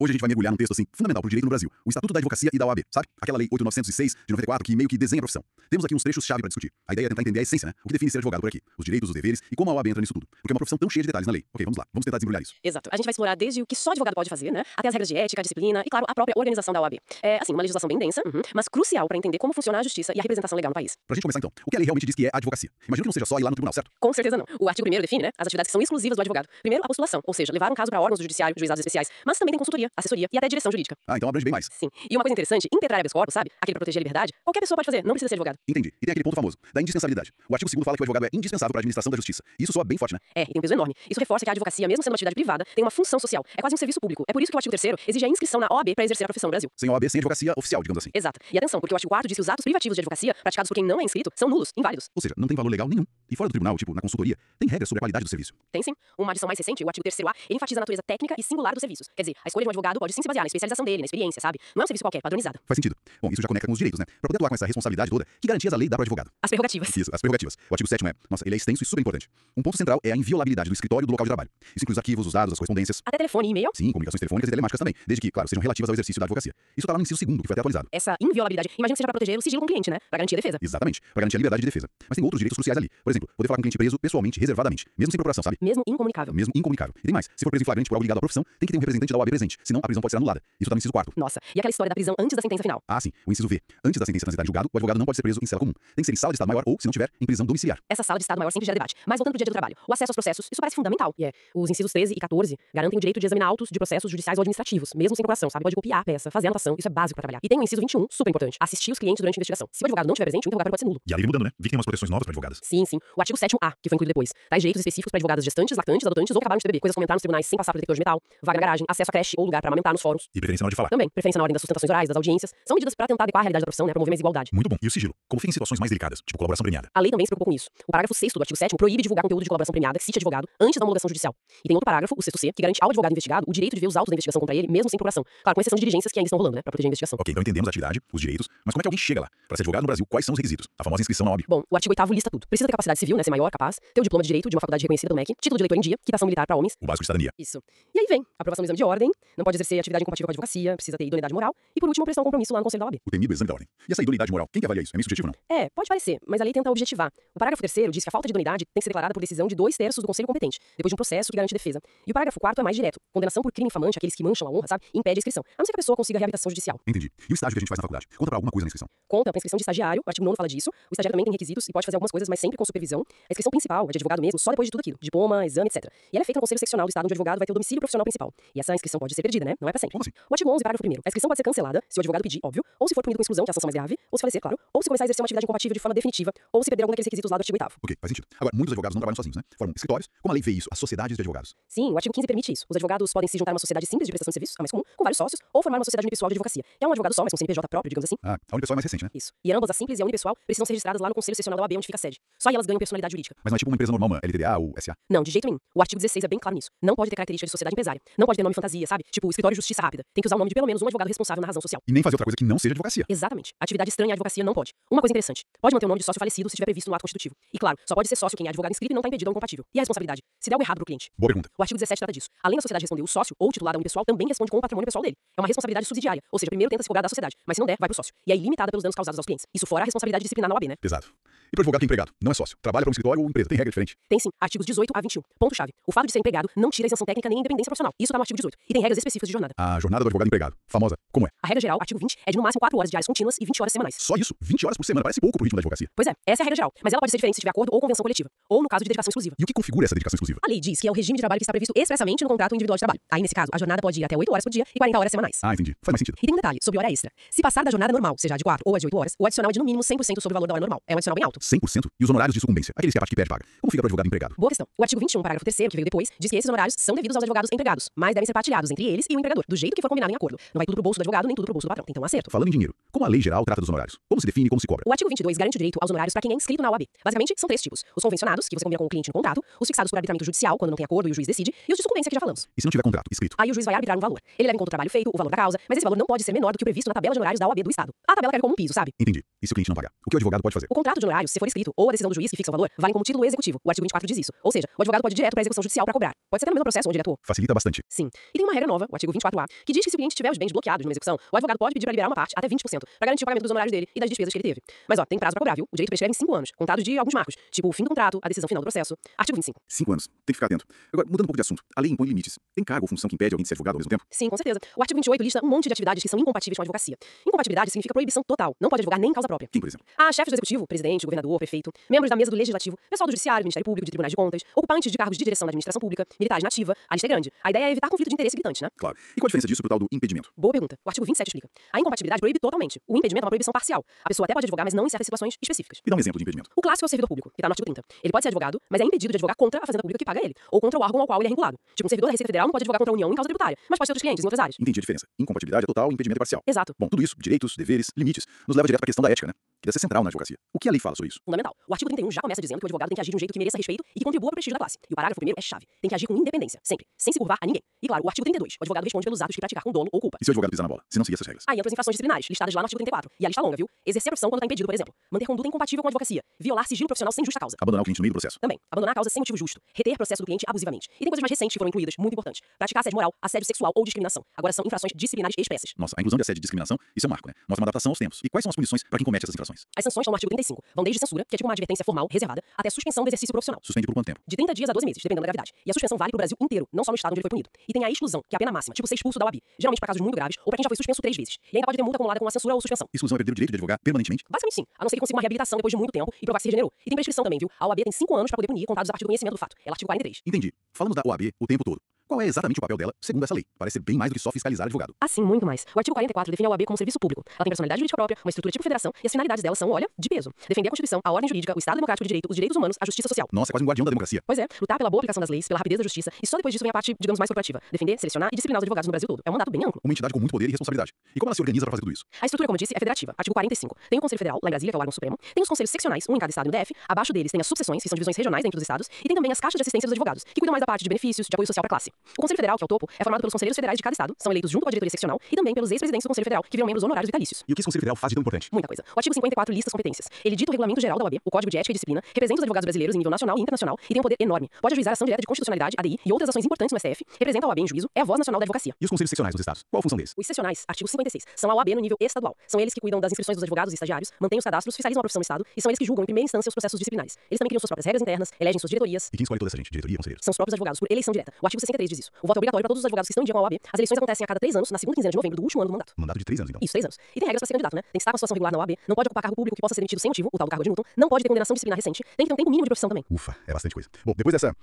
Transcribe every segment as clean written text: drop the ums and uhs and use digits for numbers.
Hoje a gente vai mergulhar num texto assim fundamental pro direito no Brasil, o Estatuto da Advocacia e da OAB, sabe? Aquela lei 8.906 de 94 que meio que desenha a profissão. Temos aqui uns trechos-chave para discutir. A ideia é tentar entender a essência, né? O que define ser advogado por aqui, os direitos, os deveres e como a OAB entra nisso tudo. Porque é uma profissão tão cheia de detalhes na lei. Ok, vamos lá, vamos tentar desembrulhar isso. Exato. A gente vai explorar desde o que só advogado pode fazer, né? Até as regras de ética, disciplina e, claro, a própria organização da OAB. É, assim, uma legislação bem densa, mas crucial para entender como funciona a justiça e a representação legal no país. Pra gente começar então, o que a lei realmente diz que é advocacia? Imagino que não seja só ir lá no tribunal, certo? Com certeza não. O artigo 1º define, né, as atividades que são exclusivas do advogado. Primeiro, a postulação, ou seja, levar um caso para órgãos do judiciário, juizados especiais, mas também tem consultoria, assessoria e até direção jurídica. Ah, então abrange bem mais. Sim. E uma coisa interessante, integrar habeas corpus, sabe? Aquele pra proteger a liberdade, qualquer pessoa pode fazer, não precisa ser advogado. Entendi. E tem aquele ponto famoso, da indispensabilidade. O artigo 2º fala que o advogado é indispensável para a administração da justiça. E isso soa bem forte, né? É, e tem um peso enorme. Isso reforça que a advocacia, mesmo sendo uma atividade privada, tem uma função social. É quase um serviço público. É por isso que o artigo 3º exige a inscrição na OAB para exercer a profissão no Brasil. Sem OAB, sem advocacia oficial, digamos assim. Exato. E atenção, porque o artigo 4º diz que os atos privativos de advocacia praticados por quem não é inscrito são nulos, inválidos. Ou seja, não tem valor legal nenhum. E fora do tribunal, tipo, na consultoria, tem regras sobre a qualidade do serviço. Tem sim. Uma adição mais recente, o artigo 3º A, ele enfatiza a natureza técnica e singular dos serviços. Quer dizer, a escolha de um advogado pode sim se basear na especialização dele, na experiência, sabe? Não é um serviço qualquer, padronizado. Faz sentido. Bom, isso já conecta com os direitos, né? Pra poder atuar com essa responsabilidade toda, que garantias a lei dá pro advogado? As prerrogativas. Isso, as prerrogativas. O artigo 7º é, nossa, ele é extenso e super importante. Um ponto central é a inviolabilidade do escritório e do local de trabalho. Isso inclui os arquivos, os dados, as correspondências. Até telefone e e-mail. Sim, comunicações telefônicas e telemáticas também, desde que, claro, sejam relativas ao exercício da advocacia. Isso tá lá no inciso 2º, que foi até atualizado. Essa inviolabilidade, imagino que seja para proteger o sigilo com o cliente, né? Pra garantir a defesa. Exatamente, pra garantir a liberdade de defesa. Mas tem outros direitos cruciais ali. Por exemplo, poder falar com o cliente preso pessoalmente, reservadamente, mesmo sem procuração, sabe? Mesmo incomunicável. Mesmo incomunicável. E tem mais, se for preso em flagrante por algo ligado à profissão, tem que ter um representante da OAB presente, senão a prisão pode ser anulada. Isso tá no inciso 4º. Nossa, e aquela história da prisão antes da sentença final? Ah, sim, o inciso V. Antes da sentença transitar em julgado, o advogado não pode ser preso em cela comum. Tem que ser em sala de estado maior ou, se não tiver, em prisão domiciliar. Essa sala de estado maior sempre gera debate. Mas voltando pro dia do trabalho, o acesso aos processos, isso parece fundamental. E os incisos 13 e 14 garantem o direito de examinar autos de processos judiciais ou administrativos, mesmo sem procuração, sabe? Pode copiar a peça, fazer anotação, isso é básico pra trabalhar. E tem o inciso 21, super importante, assistir os clientes durante a investigação. Se o advogado não estiver presente, o interrogatório pode ser nulo. E a lei mudando, né? Vi que tem umas proteções novas para advogadas. Sim, sim. O artigo 7º A, que foi incluído depois, traz direitos específicos para advogadas gestantes, lactantes, adotantes ou que acabaram de ter bebê, coisas como entrar nos tribunais sem passar por detector de metal, vaga na garagem, acesso à creche ou lugar para amamentar nos fóruns. E preferência na hora de falar. Também, preferência na ordem das sustentações orais, das audiências, são medidas para tentar adequar a realidade da profissão, né, promover mais igualdade. Muito bom. E o sigilo? Como fica em situações mais delicadas, tipo colaboração premiada? A lei também se preocupou com isso. O parágrafo 6º do artigo 7º proíbe divulgar conteúdo de colaboração premiada que cite advogado antes da homologação judicial. E tem outro parágrafo, o 6º C, que garante ao advogado investigado o direito de ver os autos da investigação contra ele, mesmo sem procuração. Claro, com exceção de diligências que ainda estão rolando, né, para proteger a investigação. Ok, então entendemos a atividade, os direitos, mas como é que alguém chega lá? Para ser advogado no Brasil, quais são os requisitos? A famosa inscrição na OAB. Bom, o artigo 8º lista tudo. Precisa ter capacidade civil, né, ser maior, capaz, ter o diploma de direito de uma faculdade reconhecida do MEC, título de eleitor em dia, quitação militar para homens. O básico de cidadania. Isso. E aí vem aprovação do exame de ordem, não pode exercer atividade incompatível com a advocacia, precisa ter idoneidade moral e, por último, prestar um compromisso lá no Conselho da OAB. O temido exame da ordem. E essa idoneidade moral, quem que avalia isso? É meio subjetivo, não? É, pode parecer, mas a lei tenta objetivar. O parágrafo 3º diz que a falta de idoneidade tem que ser declarada por decisão de 2/3 do conselho competente, depois de um processo que garante defesa. E o parágrafo 4º é mais direto. Condenação por crime infamante, aqueles que mancham a honra, sabe? Impede a inscrição, a não ser que a pessoa consiga reabilitação judicial. Entendi. E o estágio que a gente faz na faculdade? Conta pra alguma coisa na inscrição. Conta pra inscrição de estagiário, o artigo 9º fala disso. O estagiário também tem requisitos e pode fazer algumas coisas, mas sempre com supervisão. A inscrição principal é de advogado mesmo, só depois de tudo aquilo. Diploma, exame, etc. E ela é feita no conselho seccional do estado onde o advogado vai ter o domicílio profissional principal. E essa inscrição pode ser perdida, né? Não é pra sempre. Como assim? O artigo 11, parágrafo 1º. A inscrição pode ser cancelada se o advogado pedir, óbvio, ou se for punido com exclusão, que é a sanção mais grave, ou se falecer, claro, ou se começar a exercer uma atividade incompatível de forma definitiva, ou se perder algum daqueles requisitos lá do artigo 8º. Ok, faz sentido. Agora, muitos advogados não trabalham sozinhos, né? Formam escritórios. Como a lei vê isso? As sociedades de advogados. Sim, o artigo 15 permite isso. Os advogados podem se juntar a uma sociedade simples de prestação de serviços, a mais comum, com vários sócios, ou formar uma sociedade unipessoal de advocacia. É um advogado só, mas com CNPJ próprio, digamos assim. Ah, a unipessoal é mais recente, né? Isso. E ambas, a simples e a unipessoal, precisam ser registradas lá no Conselho Seccional da OAB, onde fica a sede. Só aí elas ganham personalidade jurídica. Mas não é tipo uma empresa normal, uma LTDA ou SA? Não, de jeito nenhum. O artigo 16 é bem claro nisso. Não pode ter característica de sociedade empresária. Não pode ter nome fantasia, sabe? Tipo, escritório de justiça rápida. Tem que usar o nome de pelo menos um advogado responsável na razão social. E nem fazer outra coisa que não seja advocacia. Exatamente. Atividade estranha à advocacia não pode. Uma coisa interessante. Pode manter o nome de sócio falecido se estiver previsto no ato constitutivo. E claro, só pode ser sócio quem é advogado inscrito e não está impedido ou incompatível. E a responsabilidade? Se der algo errado pro cliente. Boa pergunta. O artigo 17 trata disso. Além da sociedade responder, o sócio ou titular da unipessoal também responde com o patrimônio pessoal dele. É uma responsabilidade subsidiária. Ou seja, primeiro tenta se cobrar da sociedade, mas se não der, vai pro sócio. E é ilimitada pelos danos causados aos clientes. Isso fora a responsabilidade disciplinar na OAB, né? Pesado. E pro advogado que é empregado? Não é sócio. Trabalha para um escritório ou empresa. Tem regra diferente. Tem sim. Artigos 18 a 21. Ponto-chave. O fato de ser empregado não tira a isenção técnica nem a independência profissional. Isso tá no artigo 18. E tem regras específicas de jornada. A jornada do advogado empregado. Famosa. Como é? A regra geral, artigo 20, é de no máximo 4 horas diárias contínuas e 20 horas semanais. Só isso? 20 horas por semana. Parece pouco pro ritmo da advocacia. Pois é, essa é a regra geral. Mas ela pode ser diferente se tiver acordo ou convenção coletiva. Ou no caso de dedicação exclusiva. E o que configura essa dedicação exclusiva? A lei diz que é o regime de trabalho que está previsto expressamente no contrato individual de trabalho. Aí, nesse caso, a jornada pode ir até 8 horas por dia e 40 horas semanais. Ah, entendi. Faz mais sentido. E tem um detalhe, sobre hora extra. Se passar da jornada normal, seja a de 4 ou a de 8 horas, o adicional é de no mínimo 100% sobre o valor da hora normal. É um adicional bem alto. 100%? E os honorários de sucumbência? Aqueles que a parte que perde paga. Como fica pro advogado empregado? Boa questão. O artigo 21, parágrafo 3º, que veio depois, diz que esses honorários são devidos aos advogados empregados, mas devem ser partilhados entre eles e o empregador, do jeito que for combinado em acordo. Não vai tudo pro bolso do advogado, nem tudo pro bolso do patrão. Tem que ter um acerto. Falando em dinheiro, como a lei geral trata dos honorários? Como se define e como se cobra? O artigo 22 garante o direito aos honorários para quem é inscrito na OAB. Basicamente, são 3 tipos. Os convencionados, que você combina com o cliente no contrato, os fixados por arbitramento judicial, quando não tem acordo e o juiz decide, e os de sucumbência que já falamos. E se não tiver contrato escrito? Aí o juiz vai arbitrar um valor. Ele leva em conta o trabalho feito, o valor da causa, mas esse valor não pode ser menor do que o previsto na tabela de honorários da OAB do Estado. A tabela cai como um piso, sabe? Entendi. E se o cliente não pagar? O que o advogado pode fazer? O contrato de honorários, se for escrito, ou a decisão do juiz que fixa o valor, valem como título executivo. O artigo 24 diz isso. Ou seja, o advogado pode ir direto para a execução judicial para cobrar. Pode ser até no mesmo processo ou direto. Facilita bastante. Sim. E tem uma regra nova, o artigo 24A, que diz que se o cliente tiver os bens bloqueados numa execução, o advogado pode pedir para liberar uma parte, até 20%, para garantir o pagamento dos honorários dele e das despesas que ele teve. Mas tem prazo para cobrar, viu? O direito prescreve em 5 anos, contados de alguns marcos, tipo o fim do contrato, a decisão final do processo. Artigo 25. 5 anos. Tem que ficar atento. Agora, mudando um pouco de assunto, a lei impõe limites. Tem cargo ou função que impede alguém de ser advogado ao mesmo tempo? Sim, com certeza. O artigo 28 lista um monte de atividades que são incompatíveis com a advocacia. Incompatibilidade significa proibição total. Não pode advogar nem em causa própria. Quem, por exemplo? Chefes do executivo, presidente, governador, prefeito, membros da mesa do legislativo, pessoal do judiciário, do Ministério Público, de tribunais de contas, ocupantes de cargos de direção da administração pública, militares na ativa. A lista é grande. A ideia é evitar conflito de interesse gritante, né? Claro. E qual a diferença disso pro tal do impedimento? Boa pergunta. O artigo 27 explica. A incompatibilidade proíbe totalmente. O impedimento é uma proibição parcial. A pessoa até pode advogar, mas não em certas situações específicas. Me dá um exemplo de impedimento. O clássico é o servidor público, que tá no artigo 30. Ele pode ser advogado, mas é impedido de advogar contra a fazenda pública que paga ele, ou contra o órgão ao qual ele é vinculado. Tipo, um servidor da Receita Federal não pode advogar contra a União em causa tributária, mas pode ser outros clientes em outras áreas. Entendi a diferença. Incompatibilidade é total, impedimento é parcial. Exato. Bom, tudo isso, direitos, deveres, limites, nos leva direto para a questão da ética, né? Que deve ser central na advocacia. O que a lei fala sobre isso? Fundamental. O artigo 31 já começa dizendo que o advogado tem que agir de um jeito que mereça respeito e que contribua para o prestígio da classe. E o parágrafo 1º é chave. Tem que agir com independência, sempre, sem se curvar a ninguém. E claro, o artigo 32. O advogado responde pelos atos que praticar com dolo ou culpa. E se o advogado pisar na bola, se não seguir essas regras? Aí entra as infrações disciplinares, listadas lá no artigo 34. E a lista é longa, viu? Exercer a profissão quando está impedido, por exemplo. Manter conduta incompatível com a advocacia. Violar sigilo profissional sem justa causa. Abandonar o cliente no meio do processo. Também. Abandonar a causa sem motivo justo. Reter processo do cliente abusivamente. E tem coisas mais recentes que foram incluídas, muito importantes. Praticar assédio moral, assédio sexual ou discriminação. Agora são infrações disciplinares expressas. Nossa, a inclusão de assédio e discriminação, isso é um marco, né? Mostra uma adaptação aos tempos. E quais são as punições para quem comete essas infrações? As sanções estão no artigo 35. Vão desde censura, que é tipo uma advertência formal, reservada, até suspensão do exercício profissional. Suspende por quanto tempo? De 30 dias a 12 meses, dependendo da gravidade. E a suspensão vale pro Brasil inteiro, não só no estado onde ele foi punido. E tem a exclusão, que é a pena máxima, tipo ser expulso da OAB. Geralmente pra casos muito graves, ou pra quem já foi suspenso 3 vezes. E ainda pode ter multa acumulada com a censura ou suspensão. Exclusão é perder o direito de advogar permanentemente? Basicamente sim, a não ser que consiga uma reabilitação depois de muito tempo e provar que se regenerou. E tem prescrição também, viu? A OAB tem 5 anos pra poder punir, contados a partir do conhecimento do fato. É o artigo 43. Entendi. Falamos da OAB o tempo todo. Qual é exatamente o papel dela, segundo essa lei? Parece ser bem mais do que só fiscalizar advogado. Assim, muito mais. O artigo 44 define a OAB como serviço público. Ela tem personalidade jurídica própria, uma estrutura tipo federação, e as finalidades dela são, olha, de peso. Defender a Constituição, a ordem jurídica, o Estado democrático de direito, os direitos humanos, a justiça social. Nossa, é quase um guardião da democracia. Pois é, lutar pela boa aplicação das leis, pela rapidez da justiça, e só depois disso vem a parte, digamos, mais corporativa. Defender, selecionar e disciplinar os advogados no Brasil todo. É um mandato bem amplo. Uma entidade com muito poder e responsabilidade. E como ela se organiza para fazer tudo isso? A estrutura, como eu disse, é federativa. Artigo 45. Tem o Conselho Federal, lá em Brasília, que é o órgão supremo. Tem os conselhos seccionais, um em cada estado e no DF. Abaixo deles tem as subseções, que são divisões regionais dentro dos estados. E tem também as caixas de assistência dos advogados, que cuidam mais da parte de benefícios, de apoio social para a classe. O Conselho Federal, que é o topo, é formado pelos conselheiros federais de cada estado, são eleitos junto com a diretoria seccional, e também pelos ex-presidentes do Conselho Federal, que viram membros honorários vitalícios. E o que esse Conselho Federal faz de tão importante? Muita coisa. O artigo 54 lista as competências. Ele dita o regulamento geral da OAB, o código de ética e disciplina, representa os advogados brasileiros em nível nacional e internacional e tem um poder enorme. Pode ajuizar ação direta de constitucionalidade, ADI e outras ações importantes no STF, representa a OAB em juízo, é a voz nacional da advocacia. E os conselhos seccionais dos estados? Qual a função deles? Os seccionais, artigo 56, são a OAB no nível estadual. São eles que cuidam das inscrições dos advogados e estagiários, mantêm os cadastros, fiscalizam a profissão no estado e são eles que julgam em primeira instância os processos disciplinares. Eles também criam suas próprias regras internas, elegem suas diretorias. E quem escolhe toda essa gente? Diretoria e conselheiros? São os próprios advogados, por eleição direta. O artigo 63 diz isso. O voto é obrigatório para todos os advogados que estão em dia com a OAB. As eleições acontecem a cada 3 anos, na segunda quinzena de novembro do último ano do mandato. Mandato de 3 anos, então. Isso, 3 anos. E tem regras para ser candidato, né? Tem que estar com a situação regular na OAB, não pode ocupar cargo público que possa ser demitido sem motivo, o tal do cargo de Newton, não pode ter condenação disciplinar recente, tem que ter um tempo mínimo de profissão também. Ufa, é bastante coisa. Bom, depois dessa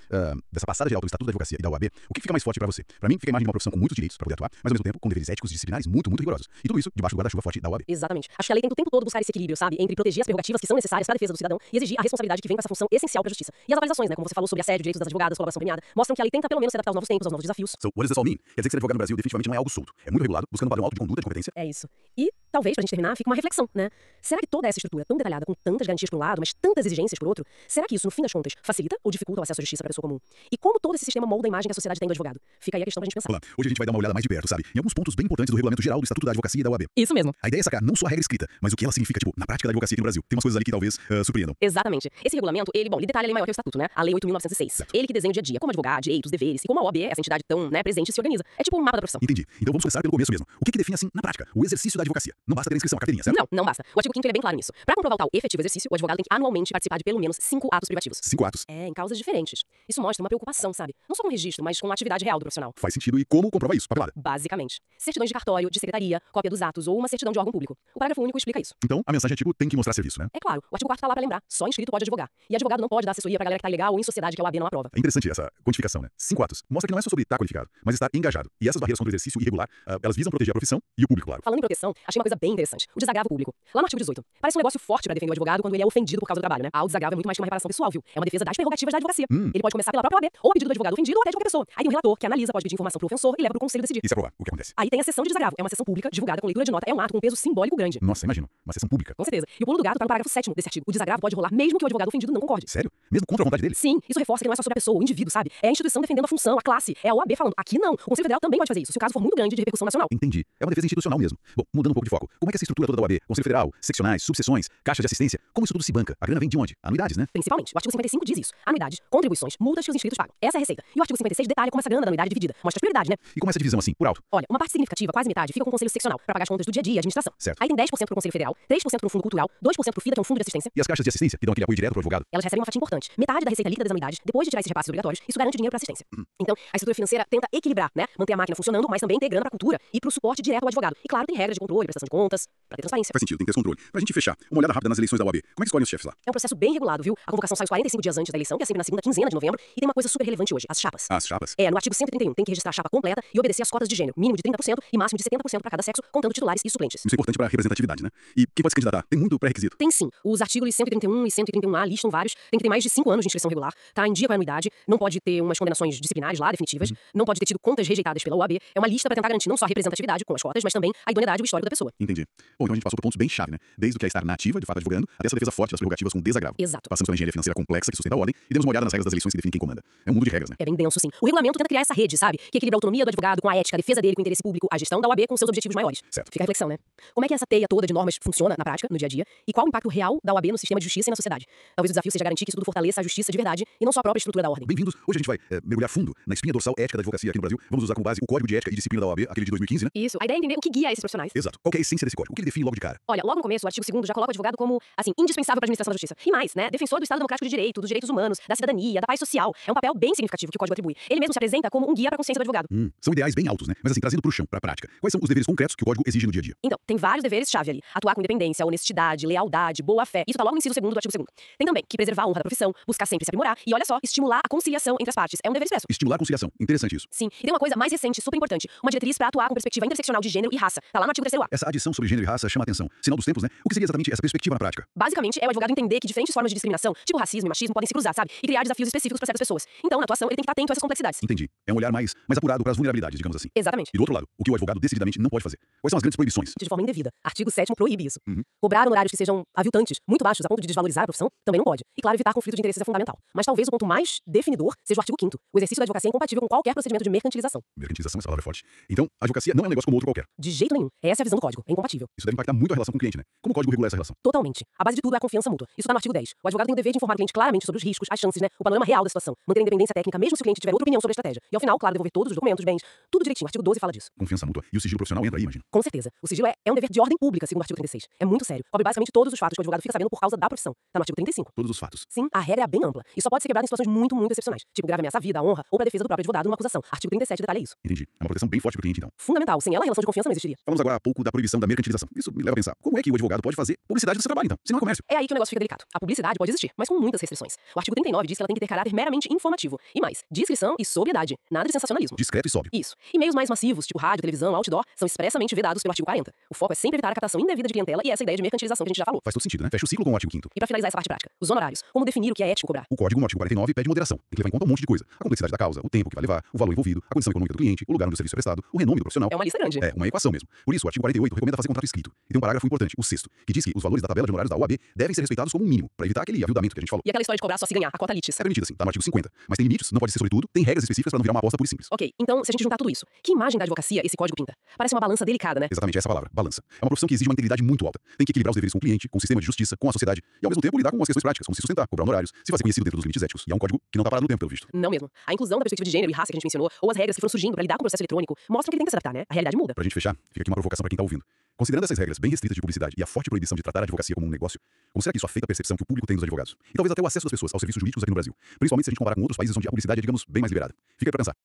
passada geral do Estatuto da Advocacia e da OAB, o que fica mais forte pra você? Pra mim, fica a imagem de uma profissão com muitos direitos pra poder atuar, mas ao mesmo tempo com deveres éticos e disciplinares muito, muito rigorosos. E tudo isso debaixo do guarda-chuva forte da OAB. Exatamente. Acho que a lei tem o tempo todo buscar esse equilíbrio, sabe? Entre proteger as prerrogativas que são necessárias para a defesa do cidadão e exigir a responsabilidade que vem com essa função essencial para a justiça. E as avaliações, né? Como você falou sobre assédio, direitos das advogadas, colaboração premiada, mostram que a lei tenta pelo menos se adaptar aos novos tempos, aos novos desafios. So, what does this all mean? Quer dizer que ser advogado no Brasil definitivamente não é algo solto. É muito regulado, buscando um padrão alto de conduta, de competência. É isso. E talvez, pra gente terminar, fica uma reflexão, né? Será que toda essa estrutura tão detalhada, com tantas garantias por um lado, mas tantas exigências por outro, será que isso, no fim das contas, facilita ou dificulta o acesso à justiça para a pessoa comum? E como todo esse sistema molda a imagem que a sociedade tem do advogado? Fica aí a questão pra gente pensar. Olá, hoje a gente vai dar uma olhada mais de perto, sabe? Em alguns pontos bem importantes do regulamento geral do Estatuto da Advocacia e da OAB. Isso mesmo. A ideia é sacar não só a regra escrita, mas o que ela significa, tipo, na prática da advocacia aqui no Brasil. Tem umas coisas ali que talvez surpreendam. Exatamente. Esse regulamento, ele detalha a lei maior que o Estatuto, né? A Lei 8.906. Certo. Ele que desenha o dia a dia, como advogado, direitos, deveres, e como a OAB é essa entidade tão, né, presente e se organiza. É tipo um mapa da profissão. Entendi. Então vamos começar pelo começo mesmo. O que define, assim, na prática, o exercício da advocacia? Não basta ter a inscrição, a carteirinha, certo? Não basta. O artigo 5º ele é bem claro nisso. Pra comprovar o tal efetivo exercício, o advogado tem que anualmente participar de pelo menos 5 atos privativos. 5 atos. É, em causas diferentes. Isso mostra uma preocupação, sabe? Não só com o registro, mas com a atividade real do profissional. Faz sentido. E como comprovar isso? Papelada. Basicamente. Certidões de cartório, de secretaria, cópia dos atos ou uma certidão de órgão público. O parágrafo único explica isso. Então, a mensagem é tipo, tem que mostrar serviço, né? É claro, o artigo 4º tá lá pra lembrar. Só inscrito pode advogar. E advogado não pode dar assessoria pra galera que tá ilegal ou em sociedade que a OAB não aprova. É interessante essa quantificação, né? 5 atos. Mostra que não é só sobre estar qualificado, mas estar engajado. E essas barreiras contra o exercício irregular, elas visam proteger a profissão e o público, claro. Falando em proteção, achei uma coisa bem interessante. O desagravo público. Lá no artigo 18. Parece um negócio forte pra defender o advogado quando ele é ofendido por causa do trabalho, né? O desagravo é muito mais que uma reparação pessoal, viu? É uma defesa das prerrogativas da advocacia. Ele pode começar pela própria OAB, ou a pedido do advogado ofendido, ou até de qualquer pessoa. Aí tem um relator que analisa, pode pedir informação pro ofensor e leva pro conselho decidir. E se aprovar, o que acontece? Aí tem a sessão de desagravo. É uma sessão pública, divulgada com leitura de nota. É um ato com peso simbólico grande. Nossa, imagino. Uma sessão pública. Com certeza. E o pulo do gato tá no parágrafo 7º desse artigo. O desagravo pode rolar mesmo que o advogado ofendido não concorde. Sério? Mesmo contra a vontade dele? Sim, isso reforça que não é só sobre a pessoa, o indivíduo, sabe? É a instituição defendendo a função, a classe. classe. É a OAB falando, aqui não. O Conselho Federal também pode fazer isso, se o caso for muito grande de repercussão nacional. Entendi. É uma defesa institucional mesmo. Bom, mudando um pouco de foco. Como é que essa estrutura toda da OAB, Conselho Federal, seccionais, subseções, caixas de assistência, como isso tudo se banca? A grana vem de onde? Anuidades, né? Principalmente. O artigo 55 diz isso. Anuidades, contribuições, multas que os inscritos pagam. Essa é a receita. E o artigo 56 detalha como essa grana da anuidade é dividida. Mostra as prioridades, né? E como essa divisão assim, por alto? Olha, uma parte significativa, quase metade, fica com o Conselho Seccional, para pagar as contas do dia a dia e administração. Certo. Aí tem 10% pro Conselho Federal, 3% pro Fundo Cultural, 2% pro FIDA, que é um fundo de assistência. E as caixas de assistência, que dão aquele apoio direto pro advogado? Elas recebem uma fatia importante. Metade da receita líquida das anuidades, depois de tirar esses repasses obrigatórios, isso garante dinheiro para assistência. Então, a estrutura financeira tenta equilibrar, né? Manter a máquina funcionando, mas também ter grana pra cultura e pro suporte direto ao advogado. E claro, tem regras de controle, prestação de contas, pra ter transparência. Faz sentido, tem que ter esse controle. Pra gente fechar, uma olhada rápida nas eleições da OAB. Como é que escolhem os chefes lá? É um processo bem regulado, viu? A convocação sai os 45 dias antes da eleição, que é sempre na segunda quinzena de novembro, e tem uma coisa super relevante hoje, as chapas. As chapas? É, no artigo 131, tem que registrar a chapa completa e obedecer às cotas de gênero, mínimo de 30% e máximo de 70% para cada sexo, contando titulares e suplentes. Isso é importante pra representatividade, né? E quem pode se candidatar? Tem muito pré-requisito. Tem sim. Os artigos 131 e 131A listam vários. Tem que ter mais de 5 anos de inscrição regular, tá em dia com a anuidade, não pode ter umas condenações disciplinares lá, definitivas, não pode ter tido contas rejeitadas pela OAB. É uma lista para tentar garantir não só a representatividade com as cotas, mas também a idoneidade e o histórico da pessoa. Entendi. Bom, então a gente passou por pontos bem chave, né? Desde o que é estar na ativa, de fato advogando, até essa defesa forte das prerrogativas com desagravo. Exato. Passamos pela engenharia financeira complexa que sustenta a ordem e demos uma olhada nas regras das eleições que definem quem comanda. É um mundo de regras, né? É bem denso, sim. O regulamento tenta criar essa rede, sabe? Que equilibra a autonomia do advogado com a ética, a defesa dele com o interesse público, a gestão da OAB com seus objetivos maiores. Certo. Fica a reflexão, né? Como é que essa teia toda de normas funciona na prática, no dia a dia? E qual o impacto real da OAB no sistema de justiça e na sociedade? Talvez o desafio seja garantir que isso tudo fortaleça a justiça de verdade e não só a própria estrutura da ordem. Bem-vindos. Hoje a gente vai mergulhar fundo na espinha dorsal ética da advocacia aqui no Brasil. Vamos usar como base o Código de Ética e Disciplina da OAB, aquele de 2015, né? Isso. A ideia é entender o que guia esses profissionais. Exato. Qual que é a essência desse código? O que ele define logo de cara? Olha, logo no começo, o artigo 2º já coloca o advogado como, assim, indispensável para a administração da justiça. E mais, né? Defensor do Estado Democrático de Direito, dos direitos humanos, da cidadania, da paz social. É um papel bem significativo que o código atribui. Ele mesmo se apresenta como um guia para a consciência do advogado. São ideais bem altos, né? Mas assim, trazendo pro chão, pra prática. Quais são os deveres concretos que o código exige no dia a dia? Então, tem vários deveres-chave ali. Atuar com independência, honestidade, lealdade, boa-fé. Isso tá logo no inciso 2º do artigo 2º. Tem também que preservar a honra da profissão, buscar sempre se aprimorar e, olha só, estimular a conciliação entre as partes. É um dever expresso. Estimular a conciliação. Interessante isso. Sim. E tem uma coisa mais recente, super importante. Uma diretriz para atuar com perspectiva interseccional de gênero e raça. Tá lá no artigo 3º A. Essa adição sobre gênero e raça chama a atenção. Sinal dos tempos, né? O que seria exatamente essa perspectiva na prática? Basicamente, é o advogado entender que diferentes formas de discriminação, tipo racismo e machismo, podem se cruzar, sabe? E criar desafios específicos para certas pessoas. Então, na atuação, ele tem que estar atento a essas complexidades. Entendi. É um olhar mais apurado para as vulnerabilidades, digamos assim. Exatamente. E do outro lado, o que o advogado decididamente não pode fazer. Quais são as grandes proibições? De forma indevida. Artigo 7º proíbe isso. Cobrar honorários que sejam aviltantes, muito baixos, a ponto de desvalorizar a profissão, também não pode. E claro, evitar conflito de interesses é fundamental. Mas talvez o ponto mais definidor seja o artigo 5º. O exercício da advocacia é incompatível com qualquer procedimento de mercantilização. Mercantilização, essa palavra é forte. Então, a advocacia não é um negócio como outro qualquer. De jeito nenhum. Essa é a visão do código. É incompatível. Isso deve impactar muito a relação com o cliente, né? Como o código regula essa relação? Totalmente. A base de tudo é a confiança mútua. Isso tá no artigo 10. O advogado tem o dever de informar o cliente claramente sobre os riscos, as chances, né? O panorama real da situação. Manter a independência técnica, mesmo se o cliente tiver outra opinião sobre a estratégia. E ao final, claro, devolver todos os documentos, bens, tudo direitinho. O artigo 12 fala disso. Confiança mútua. E o sigilo profissional entra aí, imagina. Com certeza. O sigilo é um dever de ordem pública, segundo o artigo 36. É muito sério. Cobre basicamente todos os fatos que o advogado fica sabendo por causa da profissão. Tá no artigo 35. Todos os fatos. Sim, a regra é bem ampla. E só pode ser quebrada em situações muito, muito excepcionais. Tipo grave ameaça à vida, à honra, ou pra defesa do próprio advogado numa acusação. Artigo 37 detalha isso. Entendi. É uma proteção bem forte pro cliente, então. Fundamental. Sem ela, a relação de confiança não existiria. Falamos agora há pouco da proibição da mercantilização. Isso me leva a pensar, como é que o advogado pode fazer publicidade do seu trabalho, então? Se não é comércio. É aí que o negócio fica delicado. A publicidade pode existir, mas com muitas restrições. O artigo 39 diz que ela tem que ter caráter meramente informativo. E mais, discrição e sobriedade. Nada de sensacionalismo. Discreto e sóbrio. Isso. E meios mais massivos, tipo rádio, televisão, outdoor, são expressamente vedados pelo artigo 40. O foco é sempre evitar a captação indevida de clientela e essa ideia de mercantilização que a gente já falou. Faz todo sentido, né? Fecha o ciclo com o artigo 5º. E pra finalizar essa parte prática, os honorários. Como definir o que é ético cobrar? O código no artigo 49 pede moderação. Tem que levar em conta um monte de coisa. A complexidade da causa, o tempo que vai levar, o valor envolvido, a condição econômica do cliente, o lugar onde o serviço é prestado, o renome do profissional. É uma lista grande. É uma equação mesmo. Por isso, o artigo 48 recomenda fazer contrato escrito. E tem um parágrafo importante, o 6º, que diz que os valores da tabela de honorários da OAB devem ser respeitados como um mínimo, para evitar aquele aviltamento que a gente falou. E aquela história de cobrar só se ganhar, a cota litis. É permitido assim, tá no artigo 50. Mas tem limites, não pode ser sobretudo, tem regras específicas para não virar uma aposta pura e simples. Ok, então se a gente juntar tudo isso, que imagem da advocacia esse código pinta? Parece uma balança delicada, né? Exatamente essa palavra, balança. É uma profissão que exige uma integridade muito alta. Tem que equilibrar os deveres com o cliente, com o sistema de justiça, com a sociedade e ao mesmo tempo lidar com as questões práticas, como se sustentar, cobrar honorários, se fazer conhecido dentro dos limites éticos. E é um código que não tá parado no tempo, pelo visto. Não mesmo. A inclusão da perspectiva de gênero e raça que a gente mencionou, ou as regras que foram surgindo para lidar com o processo eletrônico, mostram que ele tem que se adaptar, né? A realidade muda. Pra gente fechar, fica aqui uma provocação pra quem tá ouvindo. Considerando essas regras bem restritas de publicidade e a forte proibição de tratar a advocacia como um negócio, como será que isso afeta a percepção que o público tem dos advogados? E talvez até o acesso das pessoas aos serviços jurídicos aqui no Brasil, principalmente se a gente comparar com outros países onde a publicidade é, digamos, bem mais liberada. Fica aí pra pensar.